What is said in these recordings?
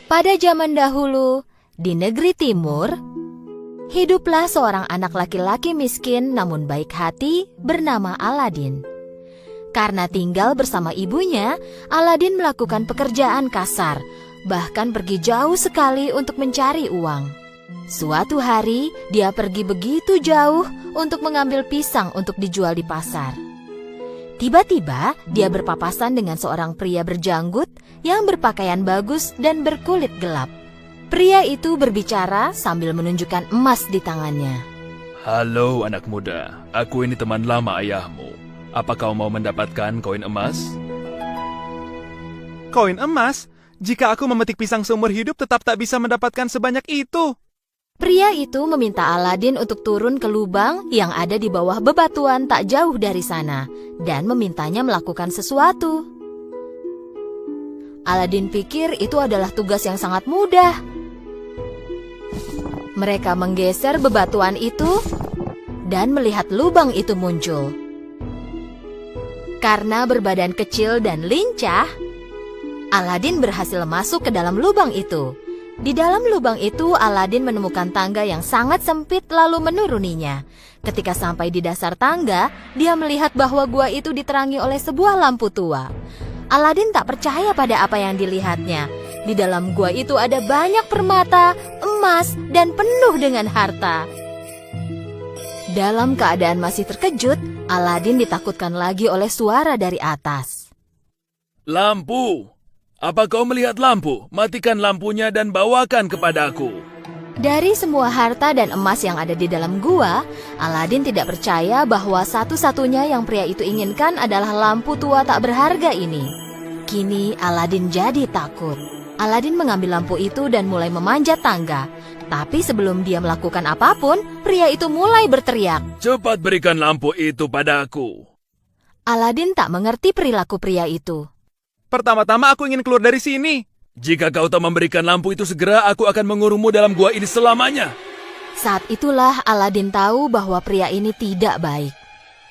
Pada zaman dahulu, di negeri timur, hiduplah seorang anak laki-laki miskin namun baik hati bernama Aladin. Karena tinggal bersama ibunya, Aladin melakukan pekerjaan kasar, bahkan pergi jauh sekali untuk mencari uang. Suatu hari, dia pergi begitu jauh untuk mengambil pisang untuk dijual di pasar. Tiba-tiba, dia berpapasan dengan seorang pria berjanggut yang berpakaian bagus dan berkulit gelap. Pria itu berbicara sambil menunjukkan emas di tangannya. Halo anak muda, aku ini teman lama ayahmu. Apa kau mau mendapatkan koin emas? Koin emas? Jika aku memetik pisang seumur hidup tetap tak bisa mendapatkan sebanyak itu. Pria itu meminta Aladin untuk turun ke lubang yang ada di bawah bebatuan tak jauh dari sana dan memintanya melakukan sesuatu. Aladin pikir itu adalah tugas yang sangat mudah. Mereka menggeser bebatuan itu dan melihat lubang itu muncul. Karena berbadan kecil dan lincah, Aladin berhasil masuk ke dalam lubang itu. Di dalam lubang itu, Aladin menemukan tangga yang sangat sempit lalu menuruninya. Ketika sampai di dasar tangga, dia melihat bahwa gua itu diterangi oleh sebuah lampu tua. Aladin tak percaya pada apa yang dilihatnya. Di dalam gua itu ada banyak permata, emas, dan penuh dengan harta. Dalam keadaan masih terkejut, Aladin ditakutkan lagi oleh suara dari atas. Lampu! Apa kau melihat lampu? Matikan lampunya dan bawakan kepadaku. Dari semua harta dan emas yang ada di dalam gua, Aladin tidak percaya bahwa satu-satunya yang pria itu inginkan adalah lampu tua tak berharga ini. Kini Aladin jadi takut. Aladin mengambil lampu itu dan mulai memanjat tangga. Tapi sebelum dia melakukan apapun, pria itu mulai berteriak. Cepat berikan lampu itu padaku. Aladin tak mengerti perilaku pria itu. Pertama-tama aku ingin keluar dari sini. Jika kau tak memberikan lampu itu segera, aku akan mengurungmu dalam gua ini selamanya. Saat itulah Aladin tahu bahwa pria ini tidak baik.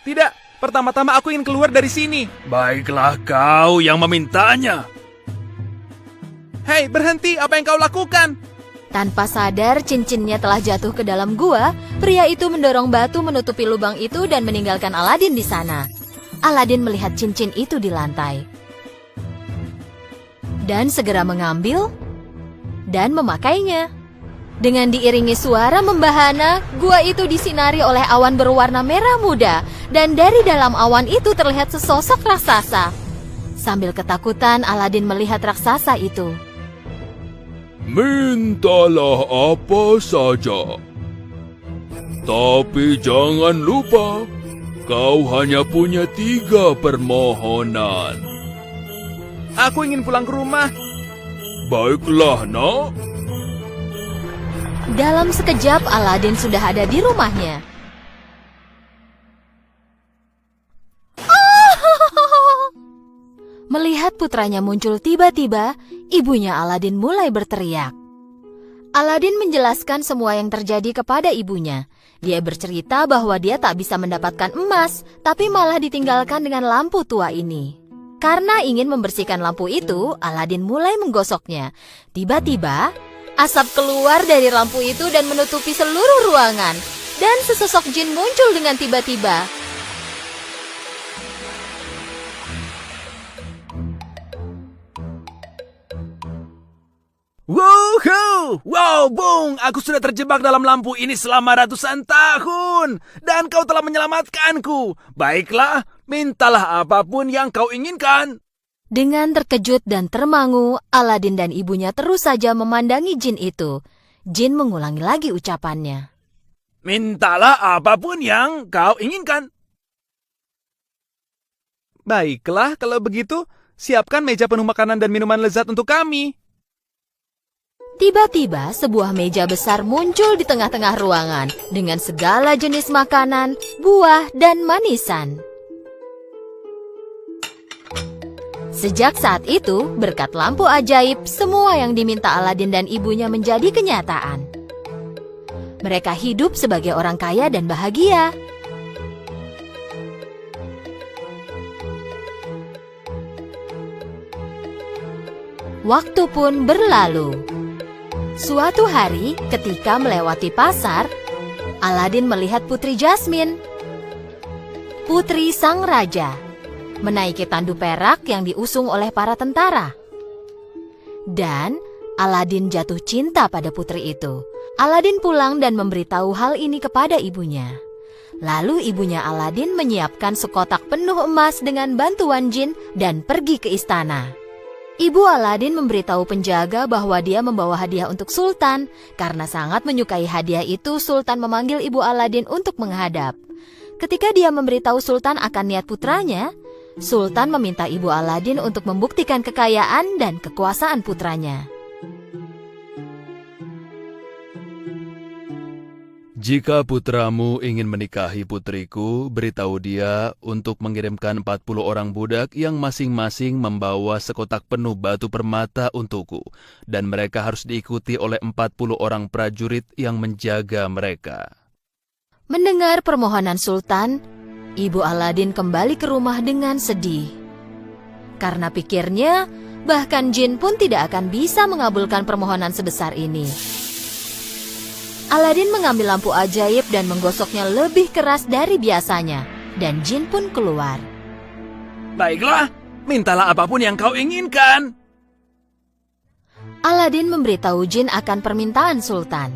Tidak, pertama-tama aku ingin keluar dari sini. Baiklah kau yang memintanya. Hei, berhenti, apa yang kau lakukan? Tanpa sadar cincinnya telah jatuh ke dalam gua, pria itu mendorong batu menutupi lubang itu dan meninggalkan Aladin di sana. Aladin melihat cincin itu di lantai dan segera mengambil dan memakainya. Dengan diiringi suara membahana, gua itu disinari oleh awan berwarna merah muda, dan dari dalam awan itu terlihat sesosok raksasa. Sambil ketakutan, Aladin melihat raksasa itu. Mintalah apa saja. Tapi jangan lupa, kau hanya punya 3 permohonan. Aku ingin pulang ke rumah. Baiklah, nak. Dalam sekejap, Aladin sudah ada di rumahnya. Melihat putranya muncul tiba-tiba, ibunya Aladin mulai berteriak. Aladin menjelaskan semua yang terjadi kepada ibunya. Dia bercerita bahwa dia tak bisa mendapatkan emas, tapi malah ditinggalkan dengan lampu tua ini. Karena ingin membersihkan lampu itu, Aladin mulai menggosoknya. Tiba-tiba, asap keluar dari lampu itu dan menutupi seluruh ruangan. Dan sesosok jin muncul dengan tiba-tiba. Woohoo! Wow, Bung! Aku sudah terjebak dalam lampu ini selama ratusan tahun. Dan kau telah menyelamatkanku. Baiklah, mintalah apapun yang kau inginkan. Dengan terkejut dan termangu, Aladin dan ibunya terus saja memandangi jin itu. Jin mengulangi lagi ucapannya. Mintalah apapun yang kau inginkan. Baiklah, kalau begitu, siapkan meja penuh makanan dan minuman lezat untuk kami. Tiba-tiba sebuah meja besar muncul di tengah-tengah ruangan dengan segala jenis makanan, buah, dan manisan. Sejak saat itu, berkat lampu ajaib, semua yang diminta Aladin dan ibunya menjadi kenyataan. Mereka hidup sebagai orang kaya dan bahagia. Waktu pun berlalu. Suatu hari, ketika melewati pasar, Aladin melihat Putri Jasmine, putri sang raja, menaiki tandu perak yang diusung oleh para tentara. Dan Aladin jatuh cinta pada putri itu. Aladin pulang dan memberitahu hal ini kepada ibunya. Lalu ibunya Aladin menyiapkan sekotak penuh emas dengan bantuan jin dan pergi ke istana. Ibu Aladin memberitahu penjaga bahwa dia membawa hadiah untuk Sultan. Karena sangat menyukai hadiah itu, Sultan memanggil ibu Aladin untuk menghadap. Ketika dia memberitahu Sultan akan niat putranya, Sultan meminta ibu Aladin untuk membuktikan kekayaan dan kekuasaan putranya. Jika putramu ingin menikahi putriku, beritahu dia untuk mengirimkan 40 orang budak yang masing-masing membawa sekotak penuh batu permata untukku, dan mereka harus diikuti oleh 40 orang prajurit yang menjaga mereka. Mendengar permohonan Sultan, ibu Aladin kembali ke rumah dengan sedih. Karena pikirnya, bahkan jin pun tidak akan bisa mengabulkan permohonan sebesar ini. Aladin mengambil lampu ajaib dan menggosoknya lebih keras dari biasanya, dan jin pun keluar. Baiklah, mintalah apapun yang kau inginkan. Aladin memberitahu jin akan permintaan Sultan.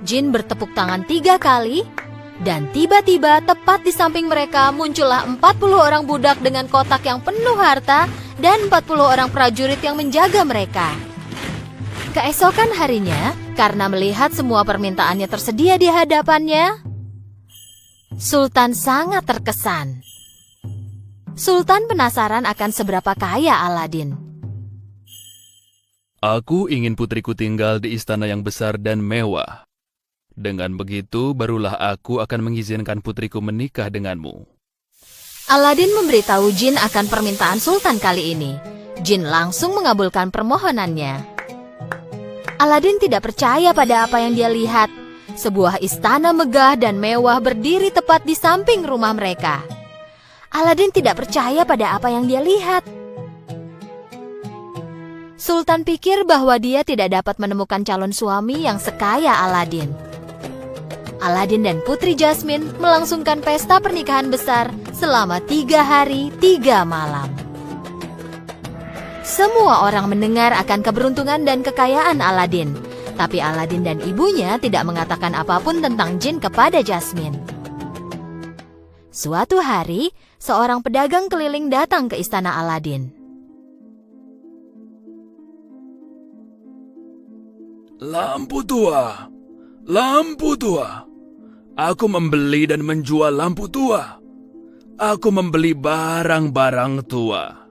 Jin bertepuk tangan 3 kali, dan tiba-tiba tepat di samping mereka muncullah 40 orang budak dengan kotak yang penuh harta dan 40 orang prajurit yang menjaga mereka. Keesokan harinya, karena melihat semua permintaannya tersedia di hadapannya, Sultan sangat terkesan. Sultan penasaran akan seberapa kaya Aladin. Aku ingin putriku tinggal di istana yang besar dan mewah. Dengan begitu, barulah aku akan mengizinkan putriku menikah denganmu. Aladin memberitahu jin akan permintaan Sultan kali ini. Jin langsung mengabulkan permohonannya. Aladin tidak percaya pada apa yang dia lihat. Sebuah istana megah dan mewah berdiri tepat di samping rumah mereka. Aladin tidak percaya pada apa yang dia lihat. Sultan pikir bahwa dia tidak dapat menemukan calon suami yang sekaya Aladin. Aladin dan Putri Jasmine melangsungkan pesta pernikahan besar selama 3 hari 3 malam. Semua orang mendengar akan keberuntungan dan kekayaan Aladin, tapi Aladin dan ibunya tidak mengatakan apapun tentang jin kepada Jasmine. Suatu hari, seorang pedagang keliling datang ke istana Aladin. Lampu tua, lampu tua. Aku membeli dan menjual lampu tua. Aku membeli barang-barang tua.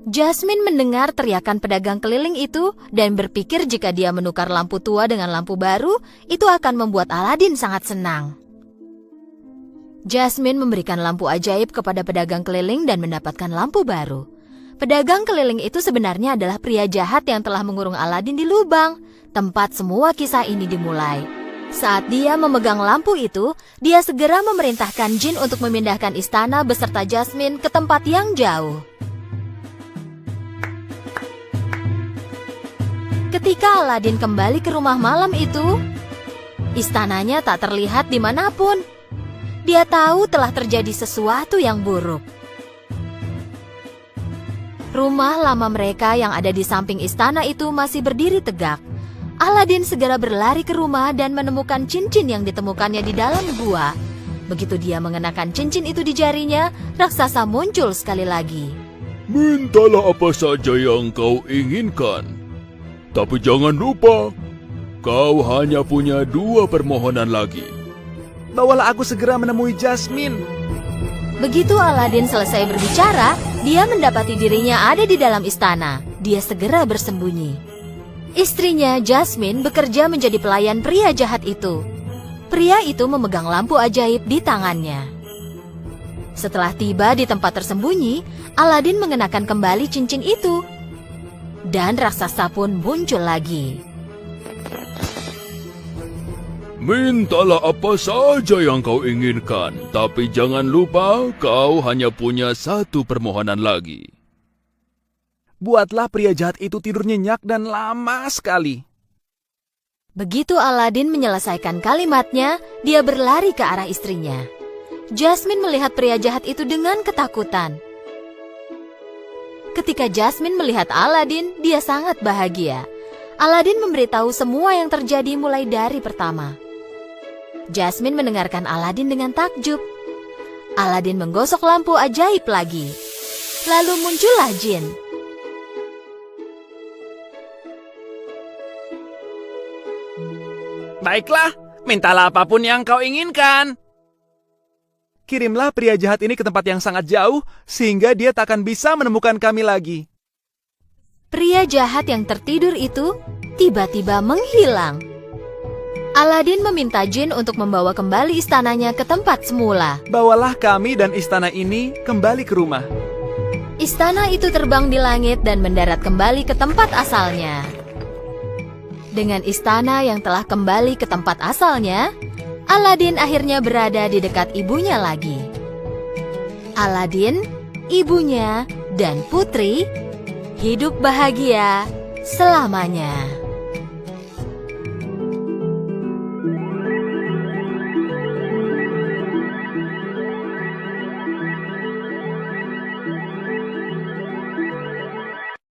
Jasmine mendengar teriakan pedagang keliling itu dan berpikir jika dia menukar lampu tua dengan lampu baru, itu akan membuat Aladin sangat senang. Jasmine memberikan lampu ajaib kepada pedagang keliling dan mendapatkan lampu baru. Pedagang keliling itu sebenarnya adalah pria jahat yang telah mengurung Aladin di lubang, tempat semua kisah ini dimulai. Saat dia memegang lampu itu, dia segera memerintahkan jin untuk memindahkan istana beserta Jasmine ke tempat yang jauh. Ketika Aladin kembali ke rumah malam itu, istananya tak terlihat dimanapun. Dia tahu telah terjadi sesuatu yang buruk. Rumah lama mereka yang ada di samping istana itu masih berdiri tegak. Aladin segera berlari ke rumah dan menemukan cincin yang ditemukannya di dalam gua. Begitu dia mengenakan cincin itu di jarinya, raksasa muncul sekali lagi. Mintalah apa saja yang kau inginkan. Tapi jangan lupa, kau hanya punya 2 permohonan lagi. Bawalah aku segera menemui Jasmine. Begitu Aladin selesai berbicara, dia mendapati dirinya ada di dalam istana. Dia segera bersembunyi. Istrinya, Jasmine, bekerja menjadi pelayan pria jahat itu. Pria itu memegang lampu ajaib di tangannya. Setelah tiba di tempat tersembunyi, Aladin mengenakan kembali cincin itu. Dan raksasa pun muncul lagi. Mintalah apa saja yang kau inginkan, tapi jangan lupa kau hanya punya 1 permohonan lagi. Buatlah pria jahat itu tidur nyenyak dan lama sekali. Begitu Aladin menyelesaikan kalimatnya, dia berlari ke arah istrinya. Jasmine melihat pria jahat itu dengan ketakutan. Ketika Jasmine melihat Aladin, dia sangat bahagia. Aladin memberitahu semua yang terjadi mulai dari pertama. Jasmine mendengarkan Aladin dengan takjub. Aladin menggosok lampu ajaib lagi. Lalu muncullah jin. Baiklah, mintalah apapun yang kau inginkan. Kirimlah pria jahat ini ke tempat yang sangat jauh, sehingga dia takkan bisa menemukan kami lagi. Pria jahat yang tertidur itu tiba-tiba menghilang. Aladin meminta jin untuk membawa kembali istananya ke tempat semula. Bawalah kami dan istana ini kembali ke rumah. Istana itu terbang di langit dan mendarat kembali ke tempat asalnya. Dengan istana yang telah kembali ke tempat asalnya, Aladin akhirnya berada di dekat ibunya lagi. Aladin, ibunya, dan putri hidup bahagia selamanya.